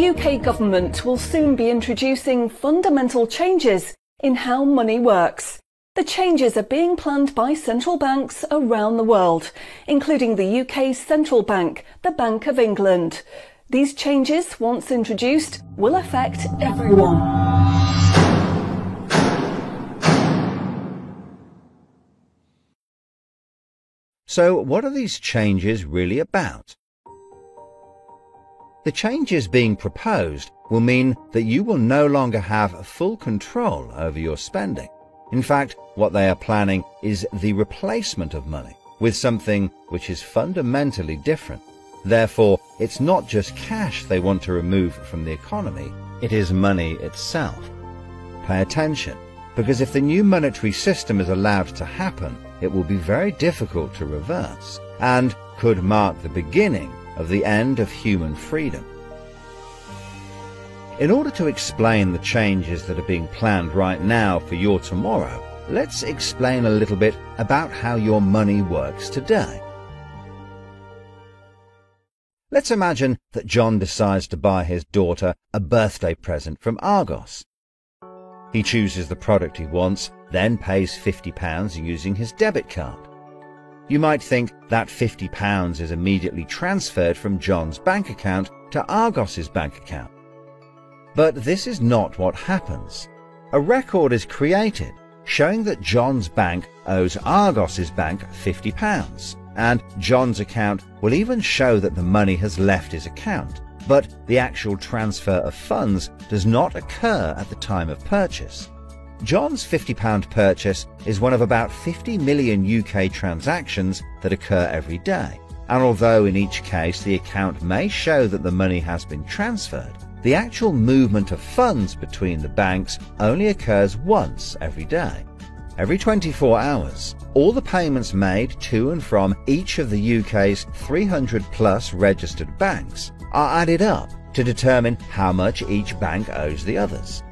The UK government will soon be introducing fundamental changes in how money works. The changes are being planned by central banks around the world, including the UK's central bank, the Bank of England. These changes, once introduced, will affect everyone. So, what are these changes really about? The changes being proposed will mean that you will no longer have full control over your spending. In fact, what they are planning is the replacement of money with something which is fundamentally different. Therefore, it's not just cash they want to remove from the economy, it is money itself. Pay attention, because if the new monetary system is allowed to happen, it will be very difficult to reverse, and could mark the beginning of the end of human freedom. In order to explain the changes that are being planned right now for your tomorrow, let's explain a little bit about how your money works today. Let's imagine that John decides to buy his daughter a birthday present from Argos. He chooses the product he wants, then pays £50 using his debit card. You might think that £50 is immediately transferred from John's bank account to Argos's bank account. But this is not what happens. A record is created showing that John's bank owes Argos's bank £50, and John's account will even show that the money has left his account, but the actual transfer of funds does not occur at the time of purchase. John's £50 purchase is one of about 50 million UK transactions that occur every day, and although in each case the account may show that the money has been transferred, the actual movement of funds between the banks only occurs once every day. Every 24 hours, all the payments made to and from each of the UK's 300 plus registered banks are added up to determine how much each bank owes the others.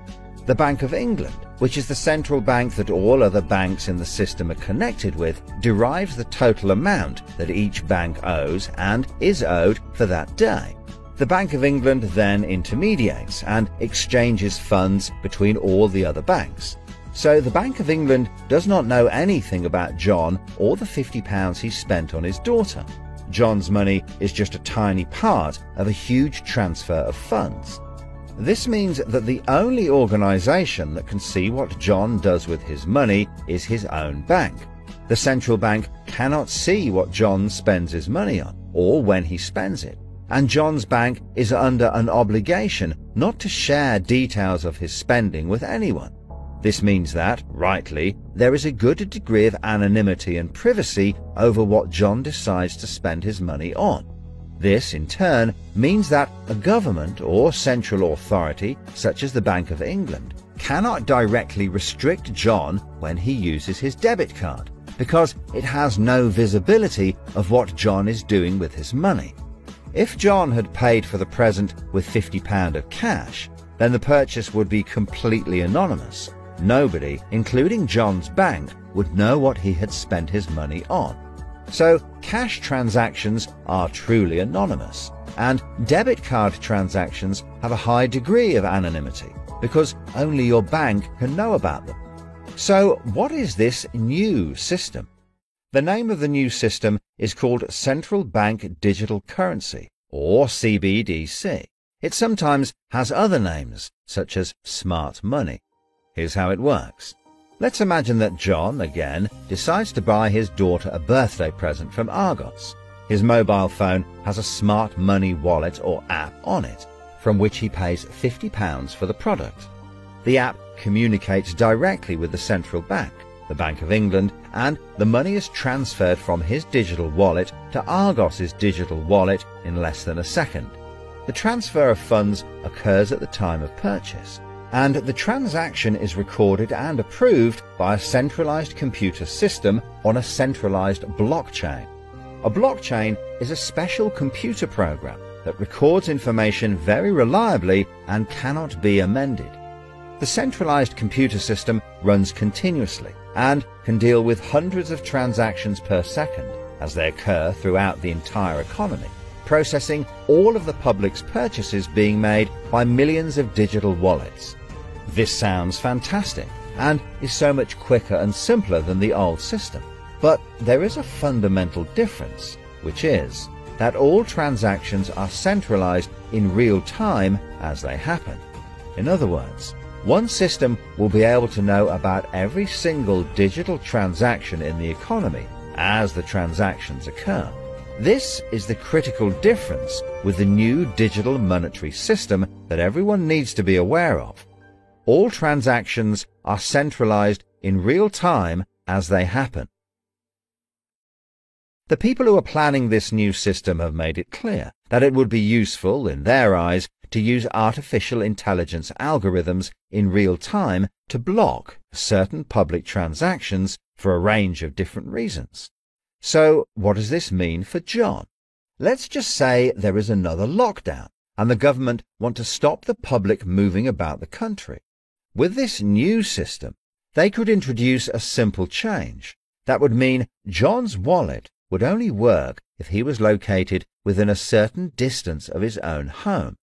The Bank of England, which is the central bank that all other banks in the system are connected with, derives the total amount that each bank owes and is owed for that day. The Bank of England then intermediates and exchanges funds between all the other banks. So the Bank of England does not know anything about John or the £50 he spent on his daughter. John's money is just a tiny part of a huge transfer of funds. This means that the only organisation that can see what John does with his money is his own bank. The central bank cannot see what John spends his money on, or when he spends it, and John's bank is under an obligation not to share details of his spending with anyone. This means that, rightly, there is a good degree of anonymity and privacy over what John decides to spend his money on. This, in turn, means that a government or central authority, such as the Bank of England, cannot directly restrict John when he uses his debit card, because it has no visibility of what John is doing with his money. If John had paid for the present with £50 of cash, then the purchase would be completely anonymous. Nobody, including John's bank, would know what he had spent his money on. So, cash transactions are truly anonymous, and debit card transactions have a high degree of anonymity, because only your bank can know about them. So, what is this new system? The name of the new system is called Central Bank Digital Currency, or CBDC. It sometimes has other names, such as smart money. Here's how it works. Let's imagine that John, again, decides to buy his daughter a birthday present from Argos. His mobile phone has a smart money wallet or app on it, from which he pays £50 for the product. The app communicates directly with the central bank, the Bank of England, and the money is transferred from his digital wallet to Argos's digital wallet in less than a second. The transfer of funds occurs at the time of purchase, and the transaction is recorded and approved by a centralized computer system on a centralized blockchain. A blockchain is a special computer program that records information very reliably and cannot be amended. The centralized computer system runs continuously and can deal with hundreds of transactions per second as they occur throughout the entire economy. processing all of the public's purchases being made by millions of digital wallets. This sounds fantastic and is so much quicker and simpler than the old system. But there is a fundamental difference, which is that all transactions are centralized in real time as they happen. In other words, one system will be able to know about every single digital transaction in the economy as the transactions occur. This is the critical difference with the new digital monetary system that everyone needs to be aware of. All transactions are centralized in real time as they happen. The people who are planning this new system have made it clear that it would be useful, in their eyes, to use artificial intelligence algorithms in real time to block certain public transactions for a range of different reasons. So what does this mean for John? Let's just say there is another lockdown and the government want to stop the public moving about the country. With this new system, they could introduce a simple change. That would mean John's wallet would only work if he was located within a certain distance of his own home.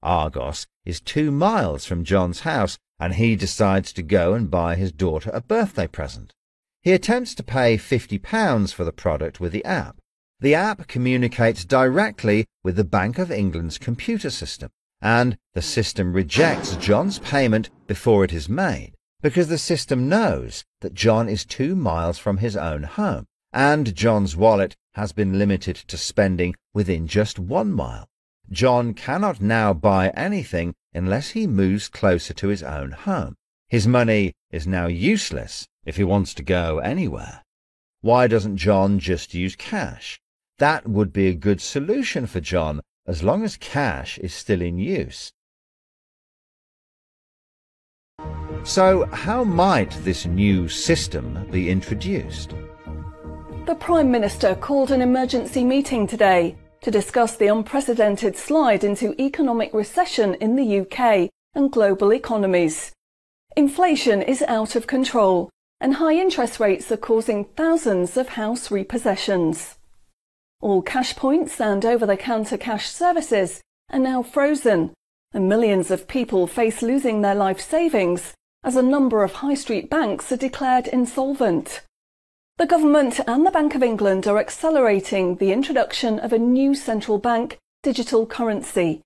Argos is 2 miles from John's house, and he decides to go and buy his daughter a birthday present. He attempts to pay £50 for the product with the app. The app communicates directly with the Bank of England's computer system, and the system rejects John's payment before it is made, because the system knows that John is 2 miles from his own home, and John's wallet has been limited to spending within just 1 mile. John cannot now buy anything unless he moves closer to his own home. His money is now useless if he wants to go anywhere. Why doesn't John just use cash? That would be a good solution for John, as long as cash is still in use. So how might this new system be introduced? The Prime Minister called an emergency meeting today to discuss the unprecedented slide into economic recession in the UK and global economies. Inflation is out of control, and high interest rates are causing thousands of house repossessions. All cash points and over-the-counter cash services are now frozen, and millions of people face losing their life savings as a number of high street banks are declared insolvent. The government and the Bank of England are accelerating the introduction of a new central bank digital currency,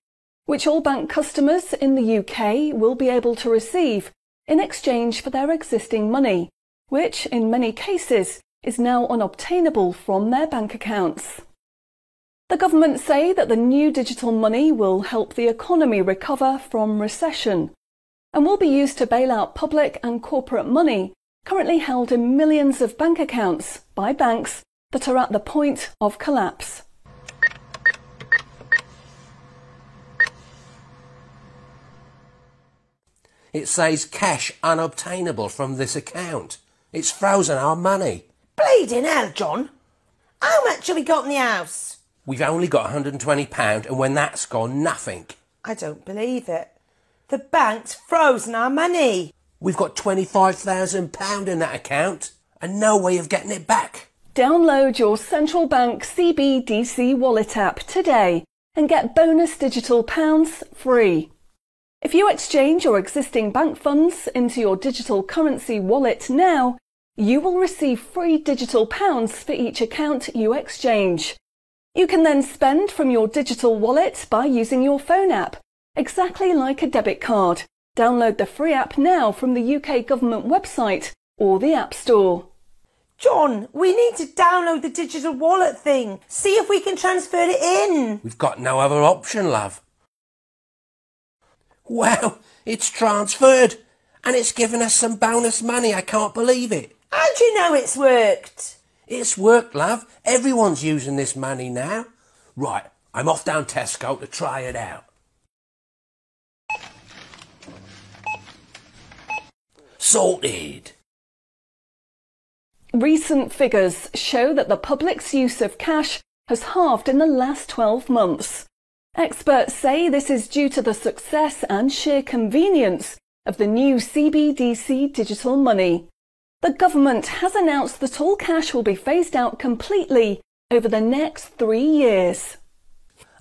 which all bank customers in the UK will be able to receive in exchange for their existing money, which in many cases is now unobtainable from their bank accounts. The government say that the new digital money will help the economy recover from recession and will be used to bail out public and corporate money currently held in millions of bank accounts by banks that are at the point of collapse. It says cash unobtainable from this account. It's frozen our money. Bleeding hell, John. How much have we got in the house? We've only got £120, and when that's gone, nothing. I don't believe it. The bank's frozen our money. We've got £25,000 in that account, and no way of getting it back. Download your central bank CBDC wallet app today and get bonus digital pounds free. If you exchange your existing bank funds into your digital currency wallet now, you will receive free digital pounds for each account you exchange. You can then spend from your digital wallet by using your phone app, exactly like a debit card. Download the free app now from the UK government website or the App Store. John, we need to download the digital wallet thing. See if we can transfer it in. We've got no other option, love. Wow, it's transferred, and it's given us some bonus money. I can't believe it. How do you know it's worked? It's worked, love. Everyone's using this money now. Right, I'm off down Tesco to try it out. Sorted. Recent figures show that the public's use of cash has halved in the last 12 months. Experts say this is due to the success and sheer convenience of the new CBDC digital money. The government has announced that all cash will be phased out completely over the next 3 years.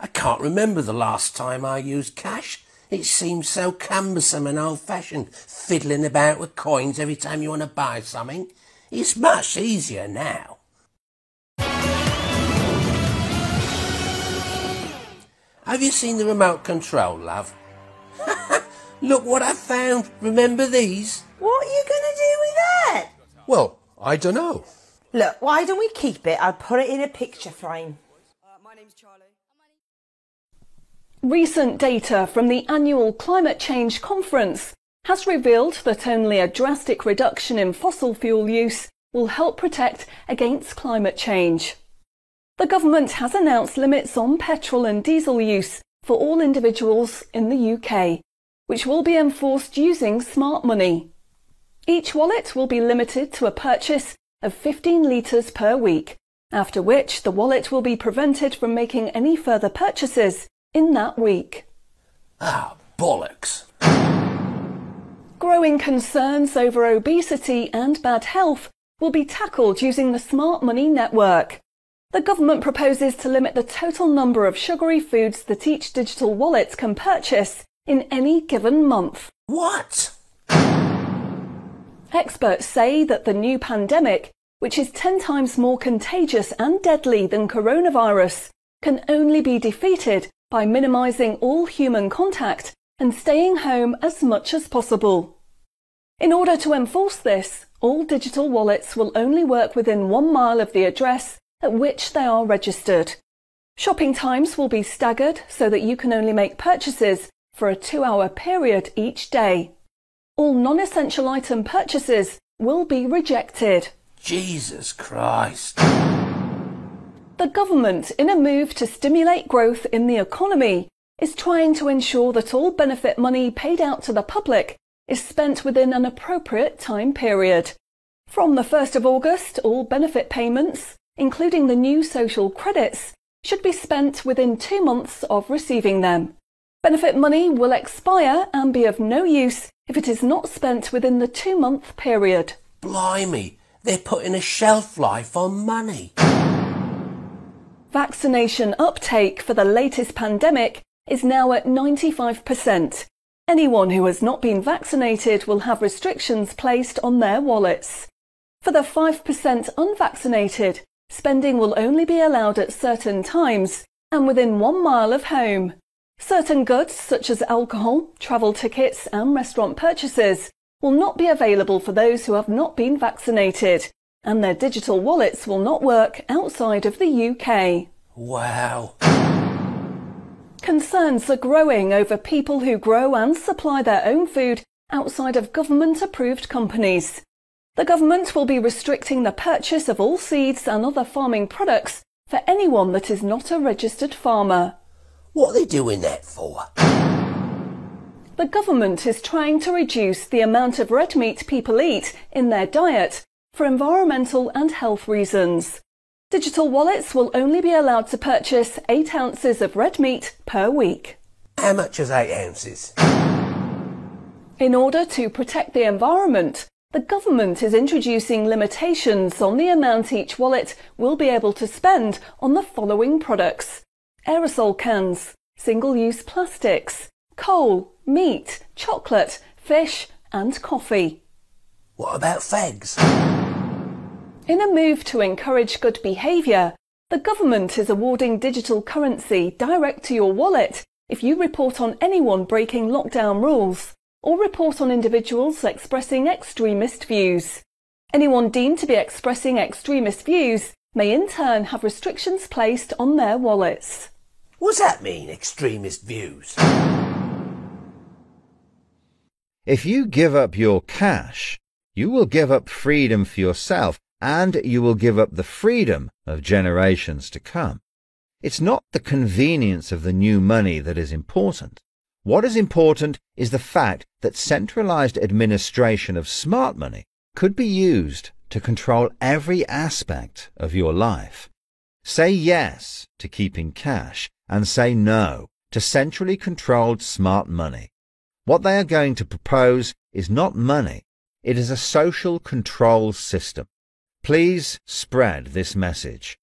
I can't remember the last time I used cash. It seems so cumbersome and old-fashioned, fiddling about with coins every time you want to buy something. It's much easier now. Have you seen the remote control, love? Look what I found. Remember these? What are you going to do with that? Well, I don't know. Look, why don't we keep it? I'll put it in a picture frame. My name's Charlie. Recent data from the annual Climate Change Conference has revealed that only a drastic reduction in fossil fuel use will help protect against climate change. The government has announced limits on petrol and diesel use for all individuals in the UK, which will be enforced using smart money. Each wallet will be limited to a purchase of 15 litres per week, after which the wallet will be prevented from making any further purchases in that week. Ah, bollocks. Growing concerns over obesity and bad health will be tackled using the Smart Money network. The government proposes to limit the total number of sugary foods that each digital wallet can purchase in any given month. What? Experts say that the new pandemic, which is 10 times more contagious and deadly than coronavirus, can only be defeated by minimising all human contact and staying home as much as possible. In order to enforce this, all digital wallets will only work within 1 mile of the address at which they are registered. Shopping times will be staggered so that you can only make purchases for a 2-hour period each day. All non-essential item purchases will be rejected. Jesus Christ. The government, in a move to stimulate growth in the economy, is trying to ensure that all benefit money paid out to the public is spent within an appropriate time period. From the 1st of August, all benefit payments, including the new social credits, should be spent within 2 months of receiving them. Benefit money will expire and be of no use if it is not spent within the 2-month period. Blimey, they're putting a shelf life on money. Vaccination uptake for the latest pandemic is now at 95%. Anyone who has not been vaccinated will have restrictions placed on their wallets. For the 5% unvaccinated, spending will only be allowed at certain times and within 1 mile of home. Certain goods, such as alcohol, travel tickets and restaurant purchases, will not be available for those who have not been vaccinated, and their digital wallets will not work outside of the UK. Wow. Concerns are growing over people who grow and supply their own food outside of government-approved companies. The government will be restricting the purchase of all seeds and other farming products for anyone that is not a registered farmer. What are they doing that for? The government is trying to reduce the amount of red meat people eat in their diet for environmental and health reasons. Digital wallets will only be allowed to purchase 8 ounces of red meat per week. How much is 8 ounces? In order to protect the environment, the government is introducing limitations on the amount each wallet will be able to spend on the following products: aerosol cans, single-use plastics, coal, meat, chocolate, fish and coffee. What about fags? In a move to encourage good behaviour, the government is awarding digital currency direct to your wallet if you report on anyone breaking lockdown rules or report on individuals expressing extremist views. Anyone deemed to be expressing extremist views may in turn have restrictions placed on their wallets. What's that mean, extremist views? If you give up your cash, you will give up freedom for yourself, and you will give up the freedom of generations to come. It's not the convenience of the new money that is important. What is important is the fact that centralized administration of smart money could be used to control every aspect of your life. Say yes to keeping cash and say no to centrally controlled smart money. What they are going to propose is not money, it is a social control system. Please spread this message.